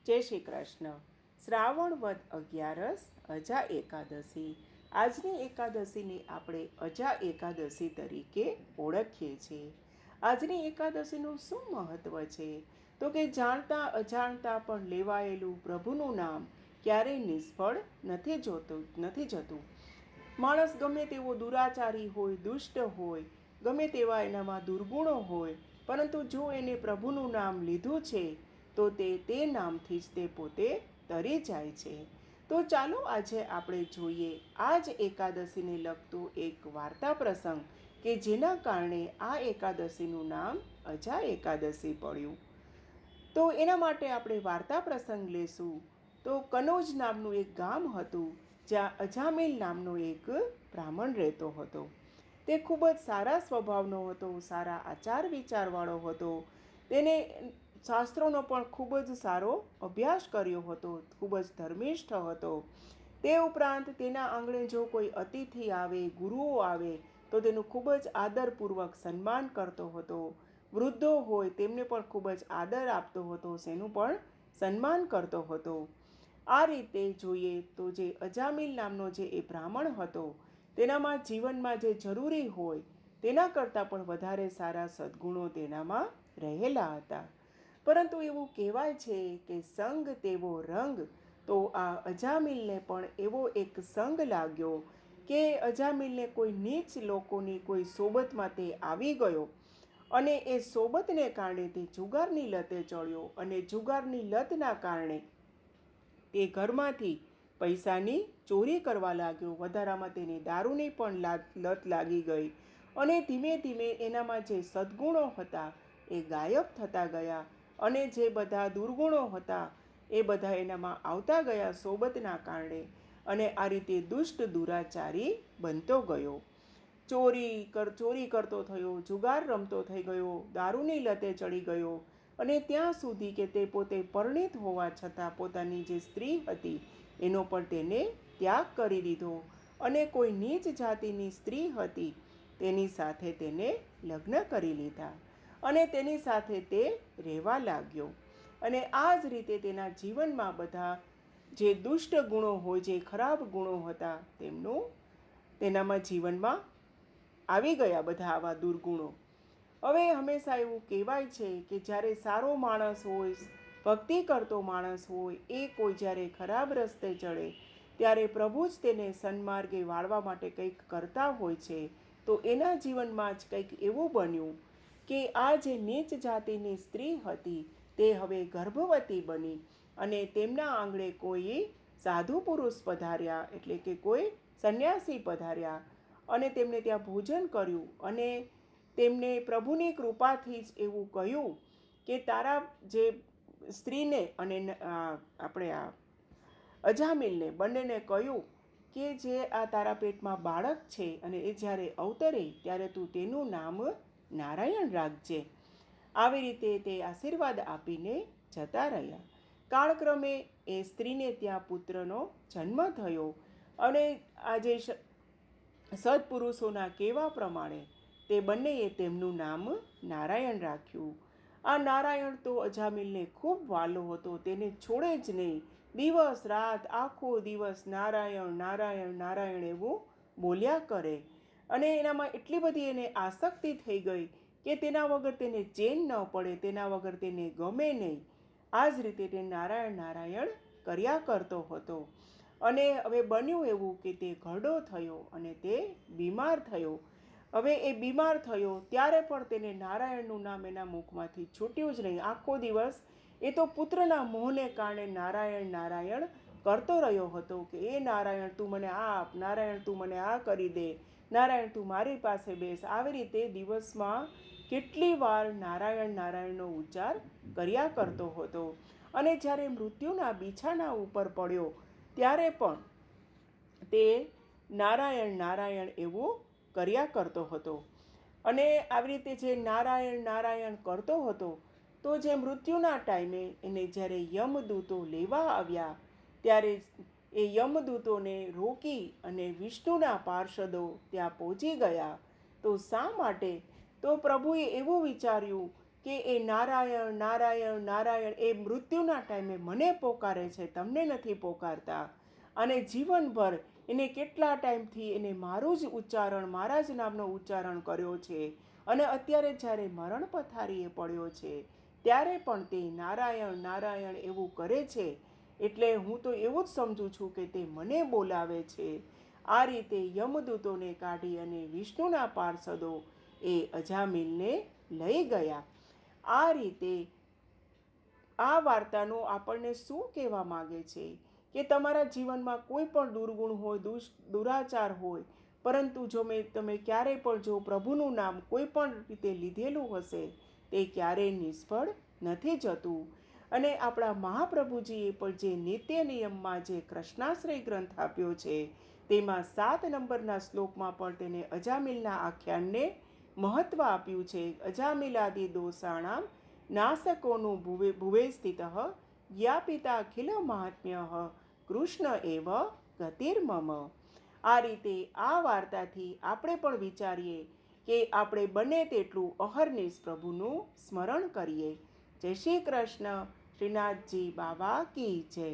જય શ્રી કૃષ્ણ. શ્રાવણ વદ 11 અજા એકાદશી. આજની એકાદશીને આપણે અજા એકાદશી તરીકે ઓળખીએ છીએ. આજની એકાદશીનું શું મહત્ત્વ છે? તો કે જાણતા અજાણતા પણ લેવાયેલું પ્રભુનું નામ ક્યારેય નિષ્ફળ નથી જતું. માણસ ગમે તેવો દુરાચારી હોય, દુષ્ટ હોય, ગમે તેવા એનામાં દુર્ગુણો હોય, પરંતુ જો એને પ્રભુનું નામ લીધું છે તો તે નામથી જ તે પોતે તરી જાય છે. તો ચાલો આજે આપણે જોઈએ આ જ એકાદશીને લગતું એક વાર્તા પ્રસંગ કે જેના કારણે આ એકાદશીનું નામ અજા એકાદશી પડ્યું. તો એના માટે આપણે વાર્તા પ્રસંગ લેશું. તો કનોજ નામનું એક ગામ હતું જ્યાં અજામિલ નામનો એક બ્રાહ્મણ રહેતો હતો. તે ખૂબ જ સારા સ્વભાવનો હતો, સારા આચાર વિચારવાળો હતો. તેને શાસ્ત્રોનો પણ ખૂબ જ સારો અભ્યાસ કર્યો હતો, ખૂબ જ ધર્મિષ્ઠ હતો. તે ઉપરાંત તેના આંગણે જો કોઈ અતિથિ આવે, ગુરુઓ આવે તો તેનું ખૂબ જ આદરપૂર્વક સન્માન કરતો હતો. વૃદ્ધો હોય તેમને પણ ખૂબ જ આદર આપતો હતો, તેનું પણ સન્માન કરતો હતો. આ રીતે જોઈએ તો જે અજામિલ નામનો જે એ બ્રાહ્મણ હતો તેનામાં જીવનમાં જે જરૂરી હોય તેના કરતાં પણ વધારે સારા સદ્ગુણો તેનામાં રહેલા હતા. પરંતુ એવું કહેવાય છે કે સંગ તેવો રંગ. તો આ અજામિલને પણ એવો એક સંગ લાગ્યો કે અજામિલને કોઈ નીચ લોકોની કોઈ સોબતમાં તે આવી ગયો અને એ સોબતને કારણે તે જુગારની લતે ચડ્યો અને જુગારની લતના કારણે તે ઘરમાંથી પૈસાની ચોરી કરવા લાગ્યો. વધારામાં તેને દારૂની પણ લત લાગી ગઈ અને ધીમે ધીમે એનામાં જે સદ્ગુણો હતા એ ગાયબ થતા ગયા અને જે બધા દુર્ગુણો હતા એ બધા એનામાં આવતા ગયા સોબતના કારણે અને આ રીતે દુષ્ટ દુરાચારી બનતો ગયો. ચોરી કરતો થયો, જુગાર રમતો થઈ ગયો, દારૂની લતે ચડી ગયો અને ત્યાં સુધી કે તે પોતે પરણિત હોવા છતાં પોતાની જે સ્ત્રી હતી એનો પણ તેને ત્યાગ કરી દીધો અને કોઈ નીચ જાતિની સ્ત્રી હતી તેની સાથે તેને લગ્ન કરી લીધા અને તેની સાથે તે રહેવા લાગ્યો. અને આ જ રીતે તેના જીવનમાં બધા જે દુષ્ટ ગુણો હોય, જે ખરાબ ગુણો હતા તેનામાં જીવનમાં આવી ગયા બધા આવા દુર્ગુણો. હવે હંમેશા એવું કહેવાય છે કે જ્યારે સારો માણસ હોય, ભક્તિ કરતો માણસ હોય, એ કોઈ જ્યારે ખરાબ રસ્તે ચડે ત્યારે પ્રભુ જ તેને સન્માર્ગે વાળવા માટે કંઈક કરતા હોય છે. તો એના જીવનમાં જ કંઈક એવું બન્યું કે આ જે નીચ જાતિની સ્ત્રી હતી તે હવે ગર્ભવતી બની અને તેમના આંગણે કોઈ સાધુ પુરુષ પધાર્યા, એટલે કે કોઈ સંન્યાસી પધાર્યા અને તેમને ત્યાં ભોજન કર્યું અને તેમને પ્રભુની કૃપાથી જ એવું કહ્યું કે તારા જે સ્ત્રીને અને આપણે આ અજામિલને બંનેને કહ્યું કે જે આ તારા પેટમાં બાળક છે અને એ જ્યારે અવતરે ત્યારે તું તેનું નામ નારાયણ રાખજે. આવી રીતે તે આશીર્વાદ આપીને જતા રહ્યા. કાળક્રમે એ સ્ત્રીને ત્યાં પુત્રનો જન્મ થયો અને આજે સત્પુરુષોના કહેવા પ્રમાણે તે બંનેએ તેમનું નામ નારાયણ રાખ્યું. આ નારાયણ તો અજામિલને ખૂબ વાલો હતો, તેને છોડે જ નહીં. દિવસ રાત આખો દિવસ નારાયણ નારાયણ નારાયણ એવું બોલ્યા કરે અને એનામાં એટલી બધી એને આસક્તિ થઈ ગઈ કે તેના વગર તેને ચેન ન પડે, તેના વગર તેને ગમે નહીં. આ જ રીતે તે નારાયણ નારાયણ કર્યા કરતો હતો અને હવે બન્યું એવું કે તે ઘરડો થયો અને તે બીમાર થયો. હવે એ બીમાર થયો ત્યારે પણ તેને નારાયણનું નામ એના મુખમાંથી છૂટ્યું જ નહીં. આખો દિવસ એ તો પુત્રના મોહને કારણે નારાયણ નારાયણ કરતો રહ્યો હતો કે એ નારાયણ તું મને આપ, નારાયણ તું મને આ કરી દે, નારાયણ તું મારી પાસે બેસ. આવી રીતે દિવસમાં કેટલી વાર નારાયણ નારાયણનો ઉચ્ચાર કર્યા કરતો હતો અને જ્યારે મૃત્યુના બિછાના ઉપર પડ્યો ત્યારે પણ તે નારાયણ નારાયણ એવું કર્યા કરતો હતો. અને આવી રીતે જે નારાયણ નારાયણ કરતો હતો તો જે મૃત્યુના ટાઈમે એને જ્યારે યમદૂતો લેવા આવ્યા ત્યારે એ યમદૂતોને રોકી અને વિષ્ણુના પાર્ષદો ત્યાં પહોંચી ગયા. તો શા માટે? તો પ્રભુએ એવું વિચાર્યું કે એ નારાયણ નારાયણ નારાયણ એ મૃત્યુના ટાઈમે મને પોકારે છે, તમને નથી પોકારતા. અને જીવનભર એને કેટલા ટાઈમથી એને મારું જ ઉચ્ચારણ, મારા જ નામનો ઉચ્ચારણ કર્યો છે, અને અત્યારે જ્યારે મરણ પથારીએ પડ્યો છે ત્યારે પણ તે નારાયણ નારાયણ એવું કરે છે. એટલે હું તો એવું જ સમજું છું કે તે મને બોલાવે છે. આ રીતે યમદૂતોને કાઢી અને વિષ્ણુના પાર્ષદો એ અજામિલને લઈ ગયા. આ રીતે આ વાર્તાનું આપણને શું કહેવા માગે છે કે તમારા જીવનમાં કોઈ પણ દુર્ગુણ હોય, દુરાચાર હોય, પરંતુ જો તમે ક્યારેય પણ જો પ્રભુનું નામ કોઈ પણ રીતે લીધેલું હશે તે ક્યારેય નિષ્ફળ નથી જતું. અને આપણા મહાપ્રભુજીએ પણ જે નિત્ય નિયમમાં જે કૃષ્ણાશ્રય ગ્રંથ આપ્યો છે તેમાં 7 નંબરના શ્લોકમાં પણ તેને અજામિલના આખ્યાનને મહત્ત્વ આપ્યું છે. અજામિલાદિ દોષાણામ નાસકોનું ભુવે સ્થિત યાપિતા અખિલ મહાત્મ્ય કૃષ્ણ એવ ગતિર્મમ. આ રીતે આ વાર્તાથી આપણે પણ વિચારીએ કે આપણે બને તેટલું અહર્નિશ પ્રભુનું સ્મરણ કરીએ. જય શ્રી કૃષ્ણ. શ્રીનાથજી બાબા કી જય.